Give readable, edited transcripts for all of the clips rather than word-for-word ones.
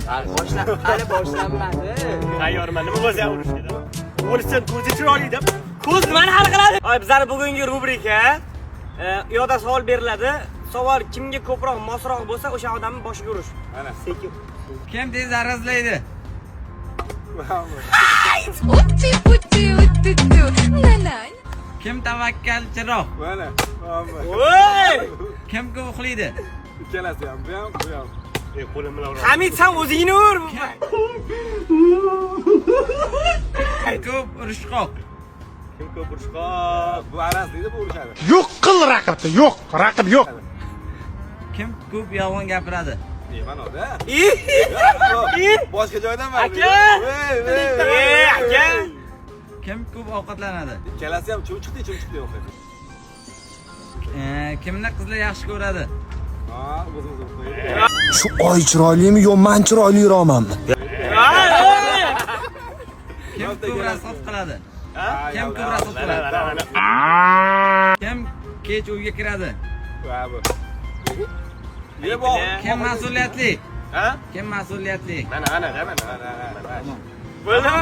Hali boshlanmadi. Tayyorman, nima bo'lsa ham urush kerak. O'lsin ko'zi chiroyli deb. Ko'z nimani hal qiladi? Ay, bizlar bugungi rubrika yo'da savol beriladi. Savol kimga ko'proq mosroq bo'lsa, o'sha odamning boshiga urish. Mana. Sekin. Kim tez arazlaydi? Kim tavakkalchiroq? Mana. Voy! Kim ko'p uxlaydi? Ikkalasi ham, bu ham, bu ham. Qo'lim bilan uraman. Hamid, sen o'zingni ur. Ko'p urushqoq. Kim ko'p urushqoq? Bu aras deydi, bu urishadi. Yo'q qil raqibni, yo'q, raqib yo'q. Kim ko'p yolg'on gapiradi? Mana-da. I! Boshqa joydan mana. Aka! Aka! Kim ko'p ovqatlanadi? Ikkalasi ham chumchuqday o'qiydi. Kimni qizlar yaxshi ko'radi? Ha, o'zimiz o'qiydi. Shu oy chiroylimi yo men chiroyliroqmanmi? Kim ko'p rasxot qiladi? Kim ko'p rasxot qiladi? Kim kech uyga kiradi? Va bu. Ye bu. Kim mas'uliyatli? Ha? Kim mas'uliyatli? Mana. Mana. Bo'ldimi?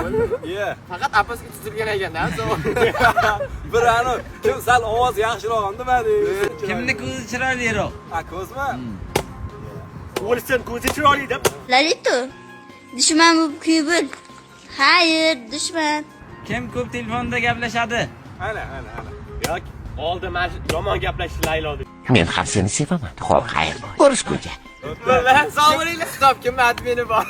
Ye. Faqat apasiga tuzilgan ekan-da, savol. Bir anu kim sal ovoz yaxshiroq nimadi? Kimni ko'zi chiroyliroq? Ha, ko'zmi? O'lsin ko'zi chiroyli deb. Lalito, dushman bu kuybil. Hayır, dushman. Kim ko'p telefonda gaplashadi? Ana. Yo'q, oldin mana shu yomon gaplashish Laylo deb. Men ham seni sevaman. Xo'p, xayr. Ko'rishguncha. Assalomu alaykum. Stop, kimni admini bor?